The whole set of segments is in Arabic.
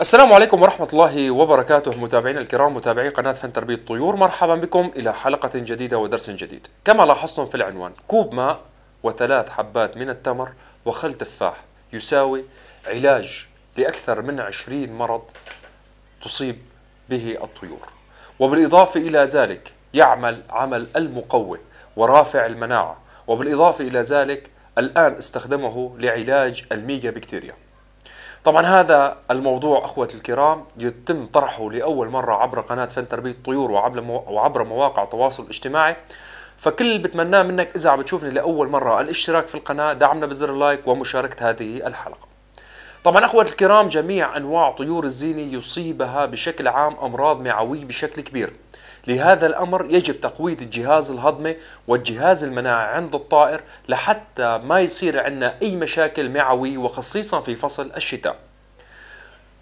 السلام عليكم ورحمة الله وبركاته متابعينا الكرام، متابعي قناة فن تربية الطيور، مرحبا بكم إلى حلقة جديدة ودرس جديد. كما لاحظتم في العنوان، كوب ماء وثلاث حبات من التمر وخل تفاح يساوي علاج لأكثر من 20 مرض تصيب به الطيور، وبالإضافة إلى ذلك يعمل عمل المقوي ورافع المناعة، وبالإضافة إلى ذلك الآن استخدمه لعلاج الميجا بكتيريا. طبعا هذا الموضوع أخوة الكرام يتم طرحه لأول مرة عبر قناة فن تربية الطيور وعبر مواقع التواصل الاجتماعي. فكل اللي بتمناه منك إذا عم بتشوفني لأول مرة الاشتراك في القناة، دعمنا بزر اللايك ومشاركة هذه الحلقة. طبعا أخوة الكرام، جميع أنواع طيور الزينة يصيبها بشكل عام أمراض معوية بشكل كبير. لهذا الأمر يجب تقوية الجهاز الهضمي والجهاز المناعي عند الطائر لحتى ما يصير عندنا أي مشاكل معوية، وخصيصا في فصل الشتاء.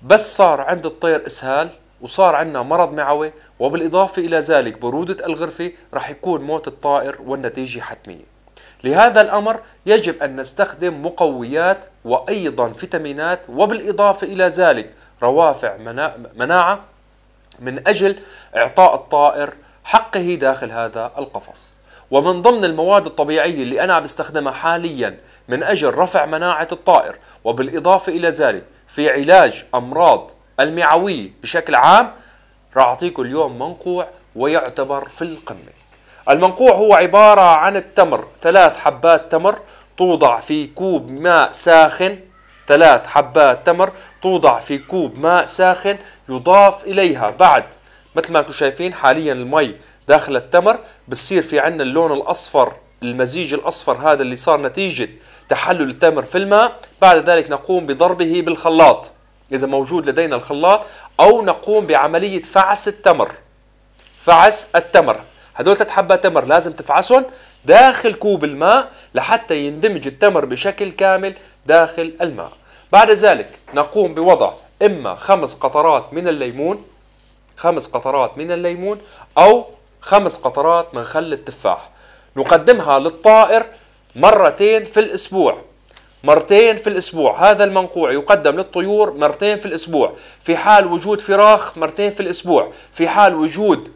بس صار عند الطير إسهال وصار عندنا مرض معوي، وبالإضافة إلى ذلك برودة الغرفة، راح يكون موت الطائر والنتيجة حتمية. لهذا الأمر يجب أن نستخدم مقويات وأيضا فيتامينات، وبالإضافة إلى ذلك روافع مناعة من أجل إعطاء الطائر حقه داخل هذا القفص. ومن ضمن المواد الطبيعية اللي أنا بستخدمها حاليا من أجل رفع مناعة الطائر، وبالإضافة إلى ذلك في علاج أمراض المعوية بشكل عام، راح أعطيكم اليوم منقوع ويعتبر في القمة. المنقوع هو عبارة عن التمر، 3 حبات تمر توضع في كوب ماء ساخن. 3 حبات تمر توضع في كوب ماء ساخن، يضاف إليها بعد مثل ما انتم شايفين حاليا المي داخل التمر، بصير في عندنا اللون الأصفر، المزيج الأصفر هذا اللي صار نتيجة تحلل التمر في الماء. بعد ذلك نقوم بضربه بالخلاط إذا موجود لدينا الخلاط، أو نقوم بعملية فعس التمر. فعس التمر، هدول 3 حبات تمر لازم تفعسهم داخل كوب الماء لحتى يندمج التمر بشكل كامل داخل الماء. بعد ذلك نقوم بوضع إما 5 قطرات من الليمون، 5 قطرات من الليمون، أو 5 قطرات من خل التفاح. نقدمها للطائر مرتين في الأسبوع. مرتين في الأسبوع، هذا المنقوع يقدم للطيور مرتين في الأسبوع. في حال وجود فراخ مرتين في الأسبوع. في حال وجود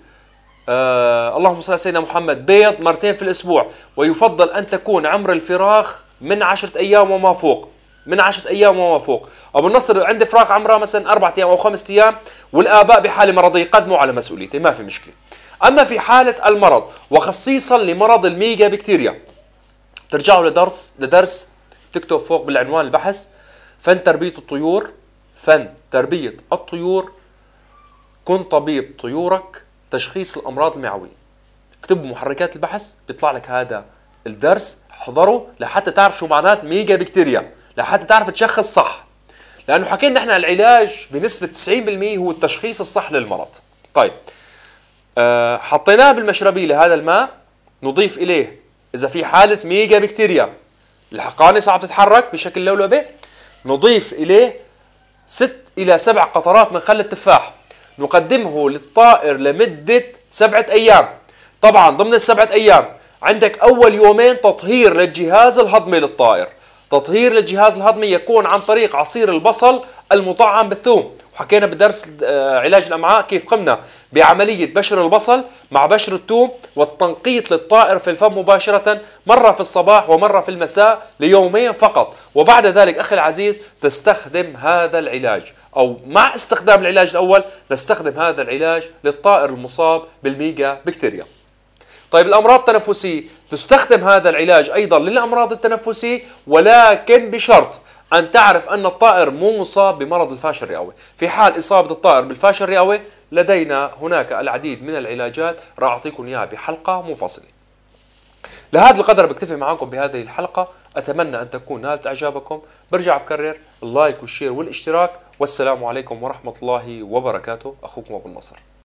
اللهم صل على سيدنا محمد بيض مرتين في الأسبوع. ويفضل أن تكون عمر الفراخ من 10 أيام وما فوق. من 10 أيام وما فوق. أبو النصر عندي فراخ عمرها مثلا 4 أيام أو 5 أيام، والآباء بحالة مرضية يقدموا على مسؤوليتي، ما في مشكلة. أما في حالة المرض وخصيصا لمرض الميجا بكتيريا، ترجعوا لدرس تكتب فوق بالعنوان البحث فن تربية الطيور. فن تربية الطيور، كن طبيب طيورك، تشخيص الأمراض المعوية. اكتبوا محركات البحث بيطلع لك هذا الدرس، احضره لحتى تعرف شو معنات ميجا بكتيريا، لحتى تعرف تشخص صح. لأنه حكينا نحن العلاج بنسبة 90% هو التشخيص الصح للمرض. طيب، حطيناه بالمشربية لهذا الماء، نضيف إليه إذا في حالة ميجا بكتيريا الحقانص عم تتحرك بشكل لولبي، نضيف إليه 6 إلى 7 قطرات من خل التفاح. نقدمه للطائر لمدة 7 أيام. طبعا ضمن ال7 أيام عندك أول يومين تطهير للجهاز الهضمي للطائر. تطهير للجهاز الهضمي يكون عن طريق عصير البصل المطعم بالثوم. وحكينا بدرس علاج الأمعاء كيف قمنا بعملية بشر البصل مع بشر الثوم والتنقيط للطائر في الفم مباشرة، مرة في الصباح ومرة في المساء ليومين فقط. وبعد ذلك أخي العزيز تستخدم هذا العلاج، أو مع استخدام العلاج الأول نستخدم هذا العلاج للطائر المصاب بالميجا بكتيريا. طيب، الأمراض التنفسية تستخدم هذا العلاج أيضا للأمراض التنفسية، ولكن بشرط أن تعرف أن الطائر مو مصاب بمرض الفاشل الرئوي. في حال إصابة الطائر بالفاشل الرئوي لدينا هناك العديد من العلاجات راح أعطيكم إياها بحلقة منفصلة. لهذا القدر بكتفي معكم بهذه الحلقة، أتمنى أن تكون نالت إعجابكم. برجع بكرر اللايك والشير والاشتراك، والسلام عليكم ورحمة الله وبركاته. أخوكم أبو النصر.